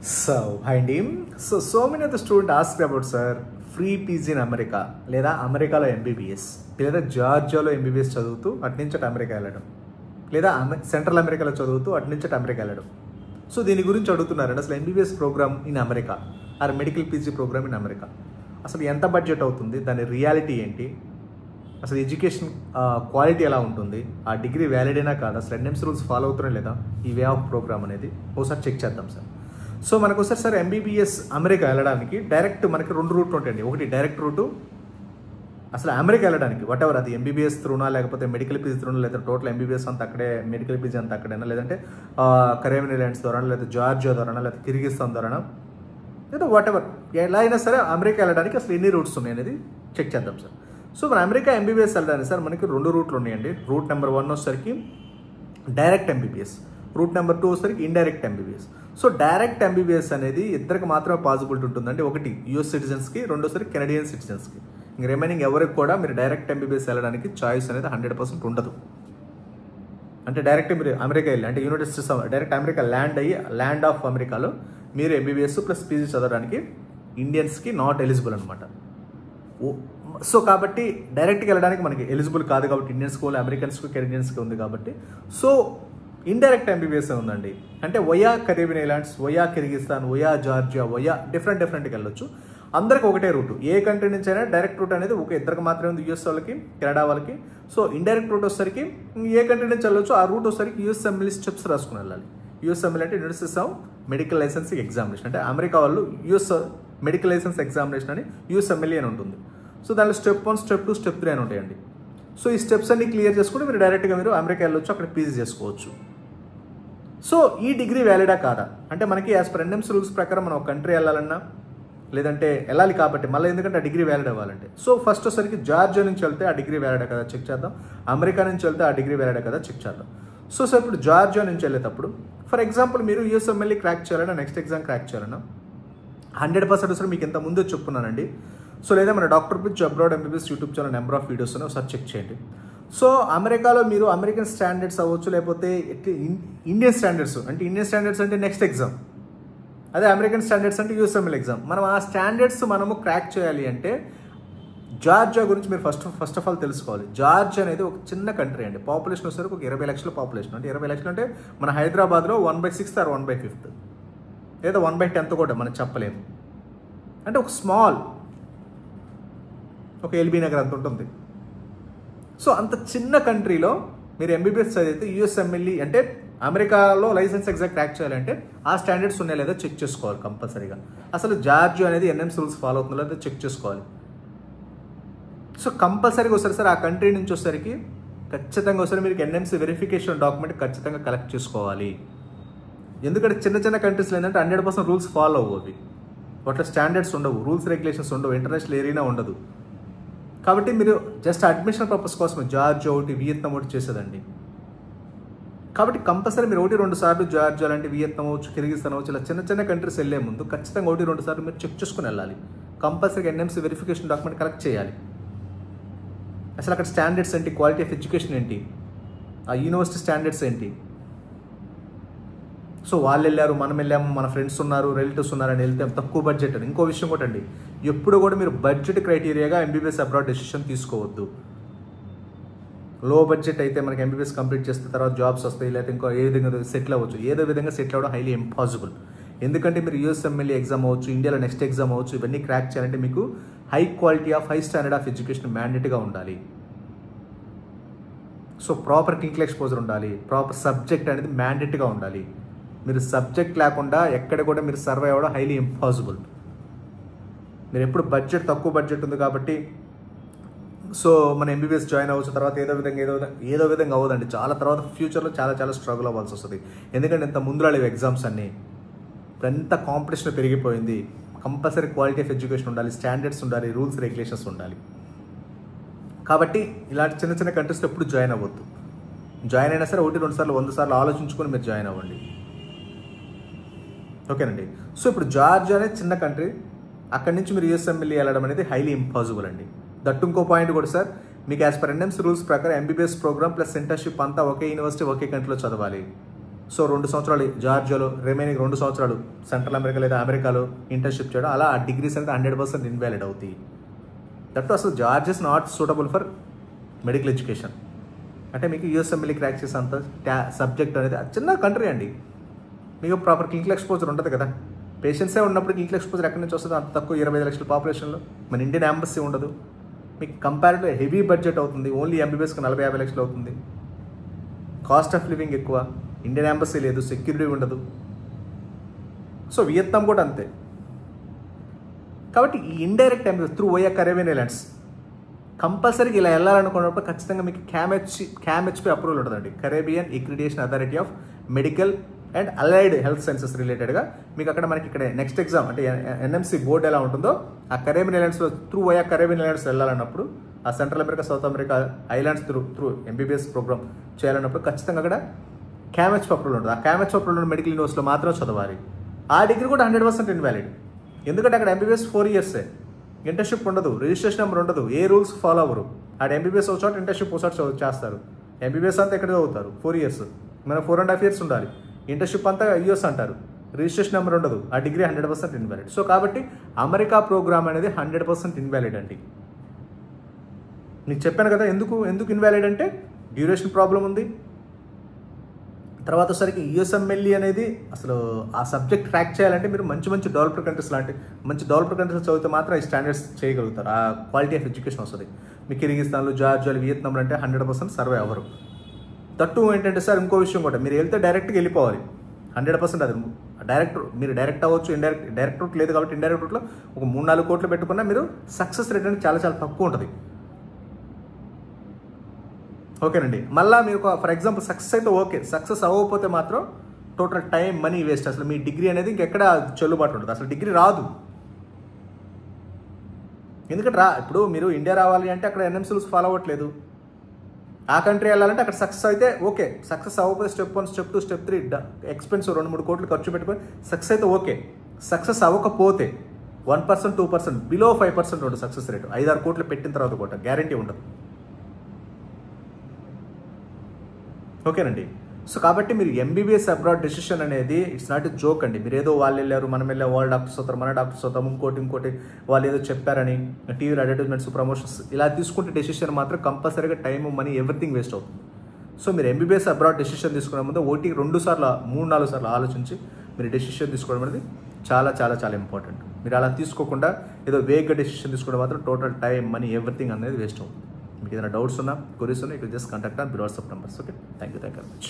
Hi team. So many of the students asked about sir free PG in America లేదా అమెరికాలో MBBS లేదా జార్జియాలో MBBS చదువుతూ అట్నుంచి America వెళ్ళడం లేదా సెంట్రల్ అమెరికాలో చదువుతూ అట్నుంచి అమెరికా వెళ్ళడం. సో దీని గురించి అడుగుతున్నారండి. అసలు MBBS program in America or medical PG program in America అసలు ఎంత బడ్జెట్ అవుతుంది, దాని రియాలిటీ ఏంటి, అసలు ఎడ్యుకేషన్ క్వాలిటీ ఎలా ఉంటుంది, ఆ డిగ్రీ వ్యాలిడేనా కాదా, అసలు ఎన్ఎంసీ రూల్స్ ఫాలో అవుతున్నాయి లేదా ఈ వే ఆఫ్ ప్రోగ్రామ్ అనేది ఒకసారి చెక్ చేద్దాం సార్. సో మనకు సార్ ఎంబీబీఎస్ అమెరికా వెళ్ళడానికి డైరెక్ట్ మనకి 2 రూట్లు ఉంటాయండి. ఒకటి డైరెక్ట్ రూటు అసలు అమెరికా వెళ్ళడానికి వాట్ ఎవర్, అది ఎంబీబీఎస్ త్రూనా లేకపోతే మెడికల్ పీజీ త్రూనా లేదా టోటల్ ఎంబీబీఎస్ అంతా అక్కడే, మెడికల్ పీజీ అంతా అక్కడైనా, లేదంటే కరేబియన్ ఐలాండ్స్ ద్వారా లేదా జార్జియా ద్వారా లేదా కిర్గిస్తాన్ ద్వారా లేదా వాట్ ఎవర్ ఎలా అయినా సరే అమెరికా వెళ్ళడానికి అసలు ఎన్ని రూట్స్ ఉన్నాయి అనేది చెక్ చేద్దాం సార్. సో మన అమెరికా ఎంబీబీఎస్ వెళ్ళడానికి సార్ మనకి 2 రూట్లు ఉన్నాయండి. రూట్ నెంబర్ 1 వచ్చేసరికి డైరెక్ట్ ఎంబీబీఎస్, రూట్ నెంబర్ 2 వచ్చేసరికి indirect MBBS. So direct MBBS అనేది ఇద్దరికి మాత్రమే పాసిబిలిటీ ఉంటుందండి. ఒకటి యూఎస్ సిటిజన్స్కి, రెండోసారి కెనడియన్ సిటిజన్స్కి. ఇంక రిమైనింగ్ ఎవరికి కూడా మీరు డైరెక్ట్ ఎంబీబీఎస్ వెళ్ళడానికి చాయిస్ అనేది 100% ఉండదు. అంటే డైరెక్ట్ మీరు అమెరికా వెళ్ళి అంటే United states direct America land of అమెరికాలో మీరు ఎంబీబీఎస్ ప్లస్ పీజీ చదవడానికి ఇండియన్స్కి నాట్ ఎలిజిబుల్ అనమాట. సో కాబట్టి డైరెక్ట్గా వెళ్ళడానికి మనకి ఎలిజిబుల్ కాదు కాబట్టి ఇండియన్స్కి ఓన్లీ అమెరికన్స్కి కెనడియన్స్కి ఉంది కాబట్టి సో ఇండైరెక్ట్ ఎంబీబీఎస్ ఉందండి. అంటే via Caribbean islands, via Kyrgyzstan, via Georgia, via డిఫరెంట్కి వెళ్ళొచ్చు. అందరికి ఒకటే రూట్, ఏ కంట్రీ నుంచి అయినా డైరెక్ట్ రూట్ అనేది ఒక ఇద్దరికి మాత్రమే ఉంది, యూఎస్ వాళ్ళకి, కెనడా వాళ్ళకి. సో ఇండైరెక్ట్ రూట్ వచ్చేసరికి ఏ కంట్రీ నుంచి వెళ్ళొచ్చు, ఆ రూట్ వచ్చేసరికి యూఎస్ఎంఎల్ స్టెప్స్ రాసుకుని వెళ్ళాలి. యూఎస్ఎంఎల్ అంటే university of medical licensing examination, అంటే అమెరికా వాళ్ళు యూఎస్ మెడికల్ లైసెన్స్ ఎగ్జామినేషన్ అని యూఎస్ఎంఎల్ అని ఉంటుంది. సో దానిలో స్టెప్ 1, స్టెప్ 2, స్టెప్ 3 అని ఉంటాయండి. సో ఈ స్టెప్స్ అన్ని క్లియర్ చేసుకుంటే మీరు డైరెక్ట్గా మీరు అమెరికా వెళ్ళొచ్చు, అక్కడ పీజీ చేసుకోవచ్చు. సో ఈ డిగ్రీ వ్యాలిడా కాదా అంటే మనకి యాజ్ పర్ ఎన్ఎంసీ రూల్స్ ప్రకారం మనం ఒక కంట్రీ వెళ్ళాలన్నా లేదంటే వెళ్ళాలి కాబట్టి మళ్ళీ ఎందుకంటే ఆ డిగ్రీ వ్యాలిడ్ అవ్వాలంటే సో ఫస్ట్ వచ్చేసరికి జార్జియా నుంచి వెళ్తే ఆ డిగ్రీ వ్యాలిడా కదా చెక్ చేద్దాం, అమెరికా నుంచి వెళ్తే ఆ డిగ్రీ వ్యాలిడా కదా చెక్ చేద్దాం. సో ఇప్పుడు జార్జియా నుంచి వెళ్ళేటప్పుడు ఫర్ ఎగ్జాంపుల్ మీరు యూఎస్ఎంఎల్ క్రాక్ చేయాలన్నా, నెక్స్ట్ ఎగ్జామ్ క్రాక్ చేయాలన్నా 100% సార్ మీకు ఇంత ముందే చెప్పుకున్నానండి. సో లేదా మన doctor pitch abroad MBBS YouTube channel number of videos ఒకసారి చెక్ చేయండి. సో అమెరికాలో మీరు అమెరికన్ స్టాండర్డ్స్ అవ్వచ్చు లేకపోతే ఇండియన్ స్టాండర్డ్స్ అంటే నెక్స్ట్ ఎగ్జామ్, అదే అమెరికన్ స్టాండర్డ్స్ అంటే యూఎస్ఎంఎల్ ఎగ్జామ్. మనం ఆ స్టాండర్డ్స్ మనము క్రాక్ చేయాలి అంటే జార్జియా గురించి మీరు ఫస్ట్ ఆఫ్ ఆల్ తెలుసుకోవాలి. జార్జియా అనేది ఒక చిన్న కంట్రీ అండి. పాపులేషన్ వచ్చేసరికి ఒక 20 లక్షల పాపులేషన్. అంటే 20 లక్షలు అంటే మన హైదరాబాద్లో 1/6 ఆర్ 1/5 లేదా 1/10 కూడా మనం చెప్పలేము. అంటే ఒక స్మాల్ ఒక ఎల్బీ నగర్ అంత ఉంటుంది. సో అంత చిన్న కంట్రీలో మీరు ఎంబీబీఎస్ చదివితే యూఎస్ఎంఎల్ అంటే అమెరికాలో లైసెన్స్ ఎగ్జామ్ క్రాక్ చేయాలంటే ఆ స్టాండర్డ్స్ ఉన్నాయో లేదో చెక్ చేసుకోవాలి కంపల్సరీగా. అసలు జార్జియా అనేది ఎన్ఎంసీ రూల్స్ ఫాలో అవుతుందో లేదో చెక్ చేసుకోవాలి. సో కంపల్సరీగా వస్తారు సార్ ఆ కంట్రీ నుంచి వచ్చేసరికి ఖచ్చితంగా వస్తారు మీకు ఎన్ఎంసీ వెరిఫికేషన్ డాక్యుమెంట్ ఖచ్చితంగా కలెక్ట్ చేసుకోవాలి. ఎందుకంటే చిన్న కంట్రీస్లో ఏంటంటే 100% రూల్స్ ఫాలో అవ్వవి, వాటి స్టాండర్డ్స్ ఉండవు, రూల్స్ రెగ్యులేషన్స్ ఉండవు, ఇంటర్నేషనల్ ఏరియా ఉండదు. కాబట్టి మీరు జస్ట్ అడ్మిషన్ పర్పస్ కోసం జార్జియా ఒకటి, వియత్నాం ఒకటి చేసేదండి. కాబట్టి కంపల్సరీ మీరు 1-2 సార్లు జార్జియా లాంటి, వియత్నాం అవచ్చు, కిర్గిస్తాన్ అవచ్చు, ఇలా చిన్న కంట్రీస్ వెళ్ళే ముందు ఖచ్చితంగా 1-2 సార్లు మీరు చెక్ చేసుకుని వెళ్ళాలి. కంపల్సరీగా ఎన్ఎంసీ వెరిఫికేషన్ డాక్యుమెంట్ కలెక్ట్ చేయాలి. అసలు అక్కడ స్టాండర్డ్స్ ఏంటి, క్వాలిటీ ఆఫ్ ఎడ్యుకేషన్ ఏంటి, ఆ యూనివర్సిటీ స్టాండర్డ్స్ ఏంటి. సో వాళ్ళు వెళ్ళారు, మనం వెళ్ళాము, మన ఫ్రెండ్స్ ఉన్నారు, రిలేటివ్స్ ఉన్నారని వెళ్తే తక్కువ బడ్జెట్ అని. ఇంకో విషయం కూడా అండి, ఎప్పుడు కూడా మీరు బడ్జెట్ క్రైటీరియాగా ఎంబీబీఎస్ అబ్రాడ్ డెసిషన్ తీసుకోవద్దు. లో బడ్జెట్ అయితే మనకి ఎంబీబీఎస్ కంప్లీట్ చేస్తే తర్వాత జాబ్స్ వస్తాయి, లేకపోతే ఇంకో ఏ విధంగా సెటిల్ అవ్వచ్చు, ఏదో విధంగా సెటిల్ అవ్వడం హైలీ ఇంపాసిబుల్. ఎందుకంటే మీరు యూఎస్ఎంఎల్ ఎగ్జామ్ అవ్వచ్చు, ఇండియాలో నెక్స్ట్ ఎగ్జామ్ అవ్వచ్చు, ఇవన్నీ క్రాక్ చేయాలంటే మీకు high quality of high standard of education మ్యాండేట్గా ఉండాలి. సో ప్రాపర్ క్లినికల్ ఎక్స్పోజర్ ఉండాలి, ప్రాపర్ సబ్జెక్ట్ అనేది మ్యాండేట్గా ఉండాలి. మీరు సబ్జెక్ట్ లేకుండా ఎక్కడ కూడా మీరు సర్వైవ్ అవ్వడం హైలీ ఇంపాసిబుల్. మీరు ఎప్పుడు బడ్జెట్ తక్కువ బడ్జెట్ ఉంది కాబట్టి సో మన ఎంబీబీఎస్ జాయిన్ అవ్వచ్చు, తర్వాత ఏదో విధంగా అవ్వదండి. చాలా తర్వాత ఫ్యూచర్లో చాలా స్ట్రగుల్ అవ్వాల్సి వస్తుంది. ఎందుకంటే ఇంత ముందు లేవు ఎగ్జామ్స్ అన్నీ, ఎంత కాంపిటీషన్ పెరిగిపోయింది. కంపల్సరీ క్వాలిటీ ఆఫ్ ఎడ్యుకేషన్ ఉండాలి, స్టాండర్డ్స్ ఉండాలి, రూల్స్ రెగ్యులేషన్స్ ఉండాలి. కాబట్టి ఇలాంటి చిన్న కంట్రీస్లో ఎప్పుడు జాయిన్ అవ్వద్దు. జాయిన్ అయినా సరే 1-2 సార్లు 100 సార్లు ఆలోచించుకొని మీరు జాయిన్ అవ్వండి. ఓకేనండి. సో ఇప్పుడు జార్జియా అనేది చిన్న కంట్రీ, అక్కడి నుంచి మీరు యూఎస్ఎంఎల్ వెళ్ళడం అనేది హైలీ ఇంపాసిబుల్ అండి. దట్టు ఇంకో పాయింట్ కూడా సార్, మీకు యాజ్ పర్ ఎన్ఎంసీ రూల్స్ ప్రకారం ఎంబీబీఎస్ ప్రోగ్రామ్ ప్లస్ సెంటర్షిప్ అంతా ఒకే యూనివర్సిటీ ఒకే కంట్రీలో చదవాలి. సో 2 సంవత్సరాలు జార్జియాలో, రిమైనింగ్ 2 సంవత్సరాలు సెంట్రల్ అమెరికా లేదా అమెరికాలో ఇంటర్న్షిప్ చేయడం, అలా ఆ డిగ్రీస్ అనేది 100% ఇన్వాలిడ్ అవుతాయి. దట్ అసలు Georgia is not suitable for medical education. అంటే మీకు యూఎస్ఎంఎల్ఈ క్రాక్ చేసే అంత సబ్జెక్ట్ అనేది చిన్న కంట్రీ అండి. మీకు ప్రాపర్ క్లినికల్ ఎక్స్పోజర్ ఉంటుంది కదా. పేషెంట్సే ఉన్నప్పుడు క్లినికల్ ఎక్స్పోజర్ ఎక్కడి నుంచి వస్తుంది? అంత తక్కువ 25 లక్షల పాపులేషన్లో. మన ఇండియన్ ఎంబసీ ఉండదు. మీకు కంపారిటివ్ హెవీ బడ్జెట్ అవుతుంది. ఓన్లీ ఎంబీబీఎస్కి 40-50 లక్షలు అవుతుంది. కాస్ట్ ఆఫ్ లివింగ్ ఎక్కువ. ఇండియన్ ఎంబసీ లేదు, సెక్యూరిటీ ఉండదు. సో వియత్నాం కూడా అంతే. కాబట్టి ఈ indirect MBBS through via Caribbean islands కంపల్సరీగా ఇలా వెళ్ళాలనుకున్నప్పుడు ఖచ్చితంగా మీకు క్యామ్హెచ్పి అప్రూవల్ ఉంటుందండి. Caribbean accreditation authority of medical and allied health sciences రిలేటెడ్గా మీకు అక్కడ మనకి ఇక్కడ నెక్స్ట్ ఎగ్జామ్ అంటే ఎన్ఎంసీ బోర్డు ఎలా ఉంటుందో ఆ కరేబియన్ ఐలాండ్స్లో త్రూ ఓయా కరేబియన్ ఐలాండ్స్ వెళ్ళాలన్నప్పుడు, ఆ central America, south America islands through MBBS program చేయాలన్నప్పుడు ఖచ్చితంగా అక్కడ క్యామ్హెచ్పి అప్రూవల్ ఉంటుంది. ఆ క్యామ్హెచ్పి అప్రూవల్ ఉన్న మెడికల్ యూనివర్సిటీలో మాత్రం చదవాలి. ఆ డిగ్రీ కూడా 100% ఇన్వాలిడ్. ఎందుకంటే అక్కడ ఎంబీబీఎస్ 4 ఇయర్సే, ఇంటర్న్షిప్ ఉండదు, రిజిస్ట్రేషన్ నెంబర్ ఉండదు, ఏ రూల్స్ ఫాలో అవ్వరు. ఆడ ఎంబీబీఎస్ ఒక చోట, ఇంటర్న్షిప్ ఒక చోట చేస్తారు. ఎంబీబీఎస్ అంతా ఎక్కడ చదువుతారు? 4 ఇయర్స్. మనం 4.5 ఇయర్స్ ఉండాలి. ఇంటర్న్షిప్ అంతా యూఎస్ అంటారు, రిజిస్ట్రేషన్ నెంబర్ ఉండదు, ఆ డిగ్రీ 100% ఇన్వాలిడ్. సో కాబట్టి అమెరికా ప్రోగ్రామ్ అనేది 100% ఇన్వాలిడ్ అండి. నీకు చెప్పాను కదా ఎందుకు ఇన్వాలిడ్ అంటే డ్యూరేషన్ ప్రాబ్లం ఉంది. తర్వాత సరికి యూఎస్ఎంఎల్ఈ అనేది అసలు ఆ సబ్జెక్ట్ ట్రాక్ చేయాలంటే మీరు మంచి డెవలప్డ్ కంట్రీస్ లాంటి మంచి డెవలప్డ్ కంట్రీస్ చదివితే మాత్రం ఈ స్టాండర్డ్స్ చేయగలుగుతారు. ఆ క్వాలిటీ ఆఫ్ ఎడ్యుకేషన్ వస్తుంది. మీ కిర్గిస్తాన్లు, జార్జియాలు, వియత్నాంలు అంటే 100% సర్వే అవ్వరు. తట్టు ఏంటంటే సార్ ఇంకో విషయం కూడా, మీరు వెళ్తే డైరెక్ట్గా వెళ్ళిపోవాలి. 100% అది మీరు డైరెక్ట్ అవ్వచ్చు, డైరెక్ట్ రూట్ లేదు కాబట్టి ఇండైరెక్ట్ రూట్లో ఒక 3-4 కోట్లు పెట్టుకున్నా మీరు సక్సెస్ రేట్ అనేది చాలా తక్కువ ఉంటుంది. ఓకేనండి. మళ్ళీ మీరు ఫర్ ఎగ్జాంపుల్ సక్సెస్ అయితే ఓకే, సక్సెస్ అవ్వకపోతే మాత్రం టోటల్ టైం, మనీ వేస్ట్. అసలు మీ డిగ్రీ అనేది ఇంకెక్కడ చెల్లుబాటు ఉంటుంది, అసలు డిగ్రీ రాదు. ఎందుకంటే ఇప్పుడు మీరు ఇండియా రావాలి అంటే అక్కడ ఎన్ఎంసీ రూల్స్ ఫాలో అవ్వట్లేదు. ఆ కంట్రీ వెళ్ళాలంటే అక్కడ సక్సెస్ అయితే ఓకే, సక్సెస్ అవ్వకపోతే స్టెప్ 1, స్టెప్ 2, స్టెప్ 3 ఎక్స్పెన్స్ 2-3 కోట్లు ఖర్చు పెట్టుకొని సక్సెస్ అయితే ఓకే. సక్సెస్ అవ్వకపోతే 1%, 2%, బిలో 5% ఉంటుంది సక్సెస్ రేటు. 5-6 కోట్లు పెట్టిన తర్వాత కూడా గ్యారంటీ ఉండదు. ఓకేనండి. సో కాబట్టి మీరు ఎంబీబీఎస్ అబ్రాడ్ డెసిషన్ అనేది ఇట్స్ నాట్ ఎ జోక్ అండి. మీరు ఏదో వాళ్ళు వెళ్ళారు, మనం వెళ్ళాం, వాళ్ళు డాక్టర్స్ అవుతారు, మన డాక్టర్స్ అవుతాం, ఇంకోటి వాళ్ళు ఏదో చెప్పారని టీవీలో అడ్వర్టైజ్మెంట్స్, ప్రమోషన్స్ ఇలా తీసుకుంటే డెసిషన్ మాత్రం కంపల్సరీగా టైం, మనీ, ఎవ్రీథింగ్ వేస్ట్ అవుతుంది. సో మీరు ఎంబీబీఎస్ అబ్రాడ్ డెసిషన్ తీసుకునే ముందు 1-2 సార్లు 3-4 సార్లు ఆలోచించి మీరు డెసిషన్ తీసుకోవడం అనేది చాలా ఇంపార్టెంట్. మీరు అలా తీసుకోకుండా ఏదో వేగ్గా డెసిషన్ తీసుకోవడం మాత్రం టోటల్ టైం, మనీ, ఎవ్రీథింగ్ అనేది వేస్ట్ అవుతుంది. మీకు ఏదైనా డౌట్స్ ఉన్నా, క్వరీస్ ఉన్నా, you can just contact on WhatsApp numbers. Okay, thank you very much.